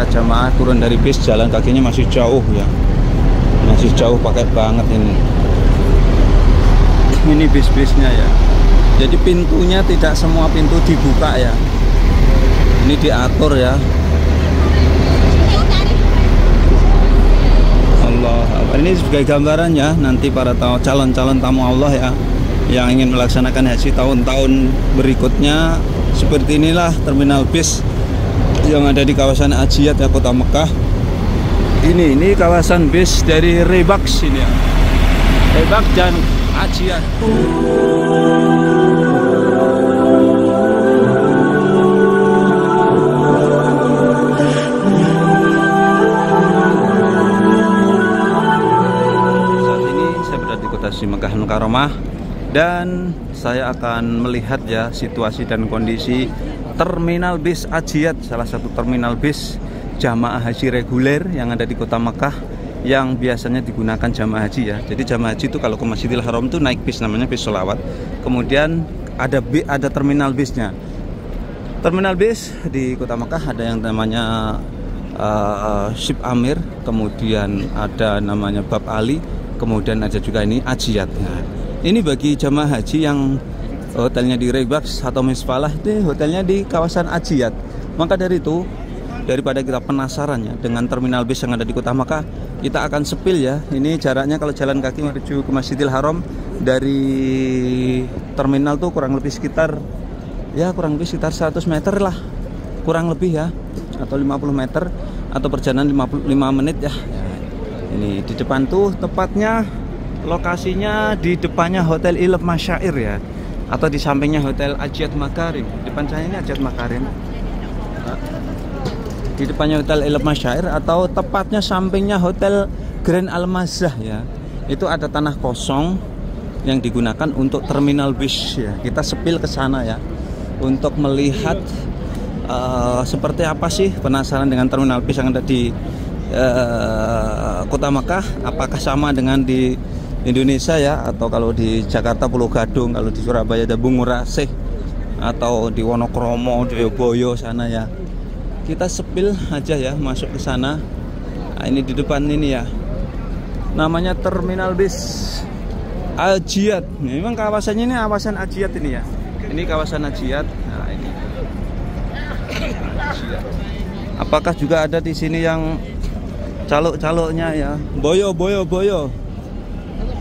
para jamaah turun dari bis, jalan kakinya masih jauh ya, masih jauh, pakai banget ini bis-bisnya ya. Jadi pintunya tidak semua pintu dibuka ya, ini diatur ya. Allah, ini sebagai gambarannya nanti para calon-calon tamu Allah ya, yang ingin melaksanakan haji tahun-tahun berikutnya. Seperti inilah terminal bis yang ada di kawasan Ajiyat ya, Kota Mekah. Ini kawasan bis dari Rebax ini ya, Rebax dan Ajiyat. Saat ini saya berada di kota Mekah Mukarramah dan saya akan melihat ya situasi dan kondisi terminal bis Ajiyat, salah satu terminal bis jamaah haji reguler yang ada di kota Mekah, yang biasanya digunakan jamaah haji ya. Jadi jamaah haji itu kalau ke Masjidil Haram itu naik bis, namanya bis sholawat. Kemudian ada terminal bisnya. Terminal bis di kota Mekah ada yang namanya Ship Amir, kemudian ada namanya Bab Ali, kemudian ada juga ini Ajiyat. Nah, ini bagi jamaah haji yang hotelnya di Rebax atau Misfalah, itu hotelnya di kawasan Ajiyat. Maka dari itu, daripada kita penasaran ya dengan terminal bis yang ada di kota Mekah, kita akan sepil ya. Ini jaraknya kalau jalan kaki menuju ke Masjidil Haram dari terminal tuh kurang lebih sekitar 100 meter lah, kurang lebih ya, atau 50 meter, atau perjalanan 55 menit ya. Ini di depan tuh tepatnya lokasinya di depannya Hotel Ileb Masyair ya, atau di sampingnya Hotel Ajiyat Makarim. Depan saya ini Ajiyat Makarim, di depannya Hotel Ileb Masyair, atau tepatnya sampingnya Hotel Grand Al-Mazah ya. Itu ada tanah kosong yang digunakan untuk terminal bis ya. Kita sepil ke sana ya untuk melihat seperti apa sih, penasaran dengan terminal bis yang ada di kota Mekah. Apakah sama dengan di Indonesia ya, atau kalau di Jakarta Pulau Gadung, kalau di Surabaya ada Bungurasih, atau di Wonokromo, Joyoboyo sana ya. Kita sepil aja ya masuk ke sana. Nah, ini di depan ini ya, namanya terminal bis Ajiyat. Memang kawasannya ini kawasan Ajiyat ini ya. Ini kawasan Ajiyat. Nah, ini Ajiyat. Apakah juga ada di sini yang calok-caloknya ya? Boyo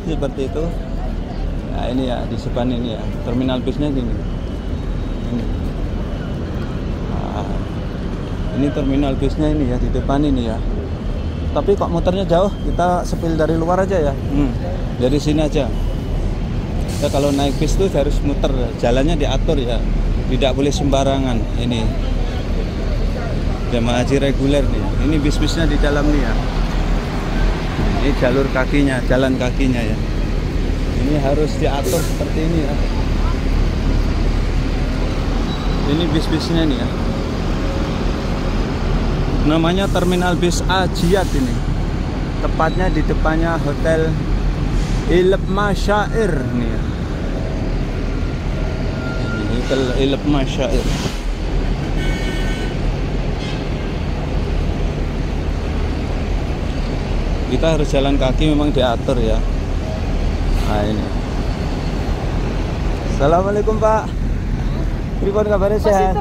seperti itu. Nah, ini ya di depan ini ya, terminal bisnya ini. Nah, ini terminal bisnya ini ya di depan ini ya. Tapi kok muternya jauh, kita sepil dari luar aja ya. Dari sini aja. Kita kalau naik bis tuh harus muter, jalannya diatur ya, tidak boleh sembarangan. Ini jamaah haji reguler nih. Ini bis-bisnya di dalam nih ya. Ini jalur kakinya, jalan kakinya ya. Ini harus diatur seperti ini ya. Ini bis-bisnya nih ya. Namanya terminal bis Ajiyat ini. Tepatnya di depannya Hotel Ileb Masyair nih ya. Ini Hotel Ileb Masyair. Kita harus jalan kaki, memang diatur ya. Nah ini. Assalamualaikum Pak. Pripun kabarnya sehat?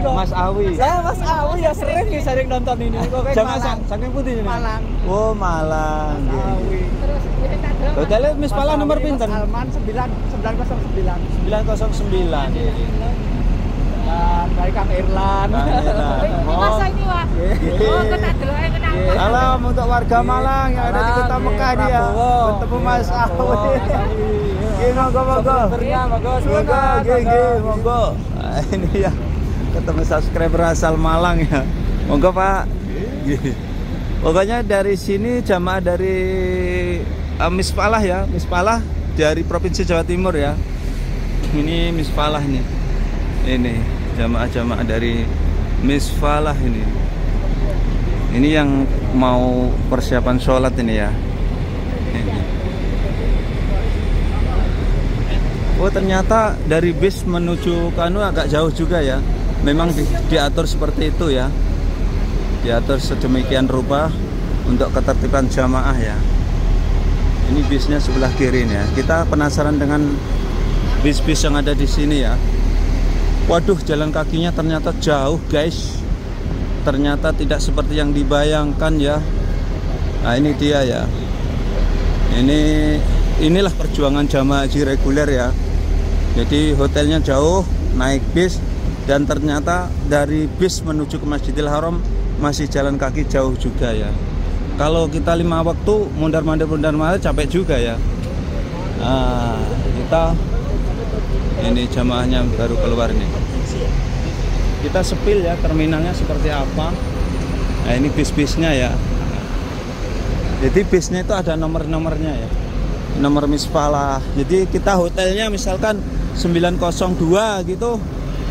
Mas Awi. Ya Mas Awi ya, sering nih sering nonton ini. Jangan saking putih ini. Malang. Oh Malang. Mas Awi. Terus hotelnya Misfalah nomor pinten? Alman 909. 909. Baik Kang Irlan. Masa ini Wak? Oh, kita deloke kenal. Salam untuk warga Malang yang ada di kota Mekah ini ya. Bertemu Mas Awi. Monggo. Ini ya, ketemu subscriber asal Malang ya. Monggo Pak. Pokoknya dari sini jamaah dari Misfalah ya, Misfalah dari Provinsi Jawa Timur ya. Ini Misfalah nih. Ini jamaah-jamaah dari Misfalah ini. Ini yang mau persiapan sholat ini ya. Ini. Oh ternyata dari bis menuju Kanu agak jauh juga ya. Memang diatur seperti itu ya. diatur sedemikian rupa untuk ketertiban jamaah ya. Ini bisnya sebelah kiri nih ya. Kita penasaran dengan bis-bis yang ada di sini ya. Waduh, jalan kakinya ternyata jauh guys. Ternyata tidak seperti yang dibayangkan ya. Nah ini dia ya. Inilah perjuangan jamaah haji reguler ya. Jadi hotelnya jauh, naik bis, dan ternyata dari bis menuju ke Masjidil Haram masih jalan kaki jauh juga ya. Kalau kita 5 waktu mundar-mandir capek juga ya. Nah, ini jamaahnya baru keluar nih. Kita sepil ya terminalnya seperti apa. Nah ini bis-bisnya ya. Jadi bisnya itu ada nomor-nomornya ya. Nomor misfalah. Jadi kita hotelnya misalkan 902 gitu,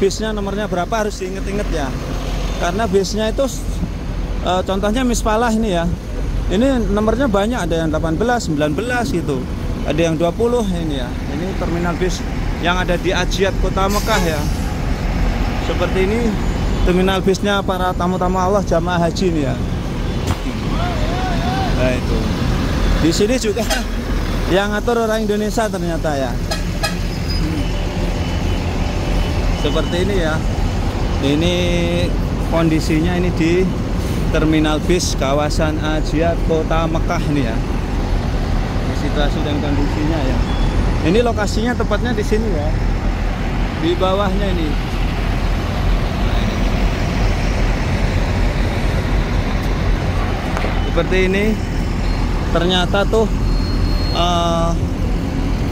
bisnya nomornya berapa harus diinget-inget ya. Karena bisnya itu contohnya misfalah ini ya. Ini nomornya banyak, ada yang 18, 19 gitu. Ada yang 20 ini ya. Ini terminal bis yang ada di Ajiat Kota Mekah ya. Seperti ini terminal bisnya para tamu-tamu Allah jamaah haji ini ya. Nah itu. Di sini juga yang ngatur orang Indonesia ternyata ya. Seperti ini ya. Ini kondisinya ini di terminal bis kawasan Ajiat Kota Mekah nih ya. Ini situasi dan kondisinya ya. Ini lokasinya tepatnya di sini ya. Di bawahnya ini. Seperti ini. Ternyata tuh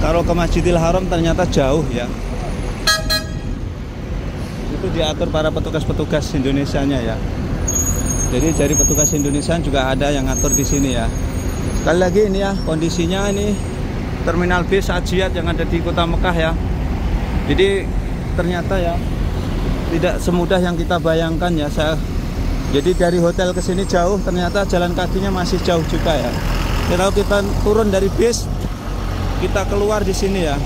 kalau ke Masjidil Haram ternyata jauh ya. Itu diatur para petugas-petugas Indonesianya ya. Jadi dari petugas Indonesia juga ada yang ngatur di sini ya. Sekali lagi ini ya kondisinya, ini terminal bis Ajiat yang ada di Kota Mekah ya. Jadi ternyata ya tidak semudah yang kita bayangkan ya. Jadi dari hotel ke sini jauh, ternyata jalan kakinya masih jauh juga ya. Kalau kita turun dari bis, kita keluar di sini ya.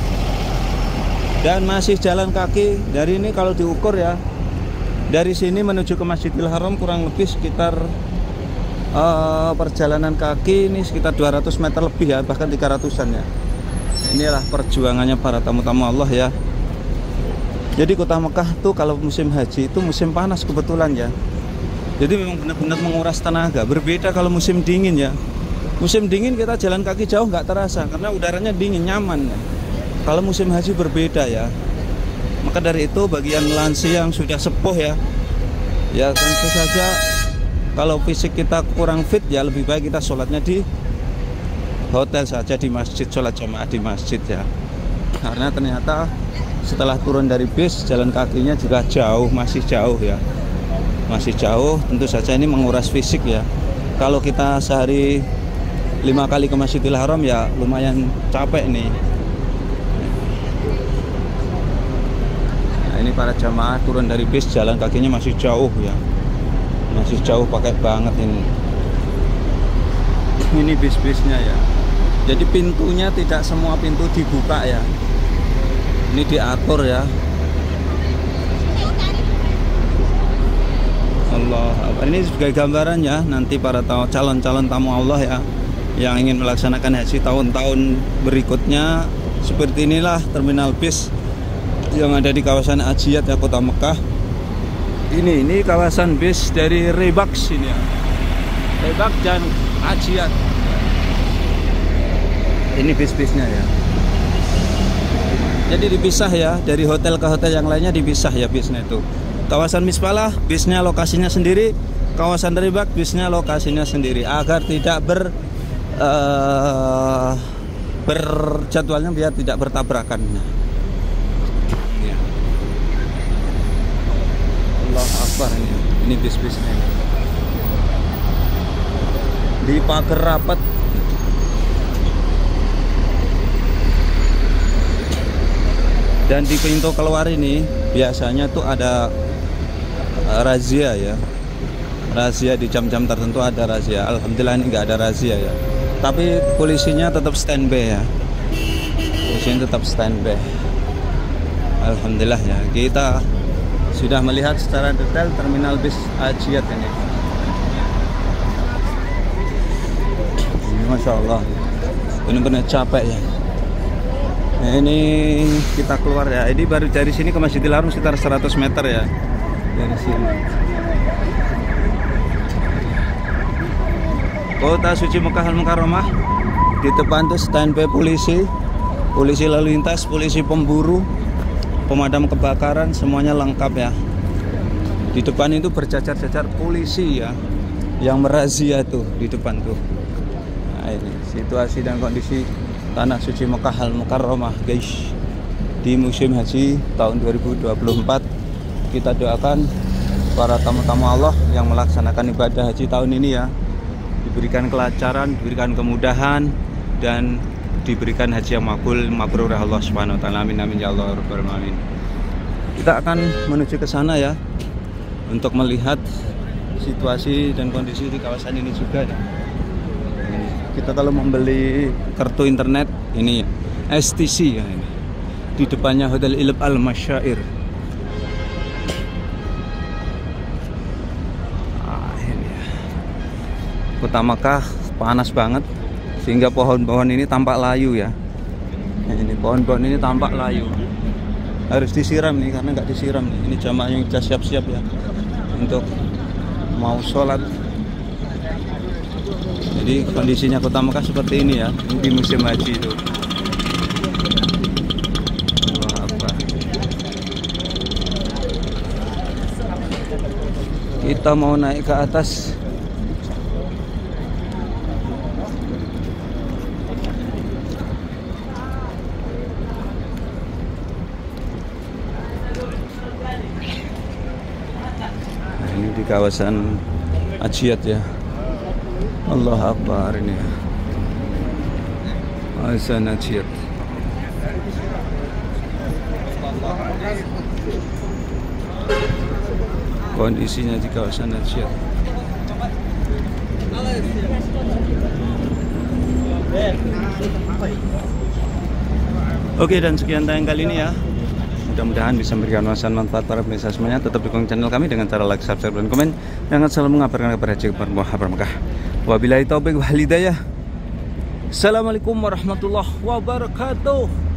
Dan masih jalan kaki. Dari ini kalau diukur ya, dari sini menuju ke Masjidil Haram kurang lebih sekitar perjalanan kaki ini sekitar 200 meter lebih ya, bahkan 300-an ya. Inilah perjuangannya para tamu-tamu Allah ya. Jadi Kota Mekah tuh kalau musim haji itu musim panas kebetulan ya. Jadi memang benar-benar menguras tenaga. Berbeda kalau musim dingin ya. Musim dingin kita jalan kaki jauh nggak terasa karena udaranya dingin, nyaman ya. Kalau musim haji berbeda ya. Maka dari itu bagian lansia yang sudah sepuh ya, ya tentu saja kalau fisik kita kurang fit ya lebih baik kita sholatnya di hotel saja, di masjid, sholat jamaah di masjid ya. Karena ternyata setelah turun dari bis jalan kakinya juga jauh, masih jauh ya, masih jauh. Tentu saja ini menguras fisik ya. Kalau kita sehari 5 kali ke Masjidil Haram ya lumayan capek nih. Ini para jamaah turun dari bis, jalan kakinya masih jauh ya, masih jauh, pakai banget ini. Ini bis-bisnya ya. Jadi pintunya tidak semua pintu dibuka ya. Ini diatur ya. Allah, ini sebagai gambaran ya. Nanti para calon-calon tamu Allah ya, yang ingin melaksanakan haji tahun-tahun berikutnya, seperti inilah terminal bis yang ada di kawasan Ajiat ya, Kota Mekah. Ini kawasan bis dari Rebak sini ya. Rebak dan Ajiat. Ini bis-bisnya ya. Jadi dipisah ya, dari hotel ke hotel yang lainnya dipisah ya bisnya itu. Kawasan Misfalah bisnya lokasinya sendiri, kawasan Rebak bisnya lokasinya sendiri, agar tidak berjadwalnya biar tidak bertabrakan. Allah Akbar, ini bis-bisnya di pagar rapat. Dan di pintu keluar ini biasanya tuh ada razia ya, razia di jam-jam tertentu ada razia. Alhamdulillah ini nggak ada razia ya, tapi polisinya tetap standby ya, polisinya tetap standby. Alhamdulillah ya, kita sudah melihat secara detail terminal bis Ajiat ini. Masya Allah, benar-benar capek ya. Nah, ini kita keluar ya. Ini baru dari sini ke Masjidil Haram sekitar 100 meter ya dari sini. Kota Suci Mekah Al-Mukarramah. Di depan tuh standby polisi, polisi lalu lintas, polisi pemburu, pemadam kebakaran, semuanya lengkap ya. Di depan itu berjajar-jajar polisi ya, yang merazia tuh di depan tuh. Nah, ini situasi dan kondisi Tanah Suci Mekah Al-Mukarramah guys, di musim haji tahun 2024. Kita doakan para tamu-tamu Allah yang melaksanakan ibadah haji tahun ini ya, diberikan kelancaran, diberikan kemudahan, dan diberikan haji yang mabrur oleh Allah Subhanahu wa taala. Amin amin ya Allah rabbal alamin. Kita akan menuju ke sana ya, untuk melihat situasi dan kondisi di kawasan ini juga ya. Kita kalau membeli kartu internet ini STC ya, ini di depannya Hotel Ilb Al Masyair. Ini ya. Kota Makkah panas banget sehingga pohon-pohon ini tampak layu ya. Ini pohon-pohon ini tampak layu. Harus disiram nih, karena nggak disiram nih. Ini jamaah yang sudah siap-siap ya untuk mau sholat. Jadi kondisinya Kota Mekah seperti ini ya, di musim haji itu. Kita mau naik ke atas. Nah, ini di kawasan Ajiat ya. Allah Akbar ini ya. Kawasan Ajiat. Kondisinya di kawasan Ajiat. Oke, dan sekian tayang kali ini ya. Mudah-mudahan bisa memberikan manfaat para pemirsa semuanya. Tetap dukung channel kami dengan cara like, subscribe, dan komen. Jangan selalu mengabarkan kabar haji kepada Mekah. Wabillahi taufiq wal hidayah. Assalamualaikum warahmatullahi wabarakatuh.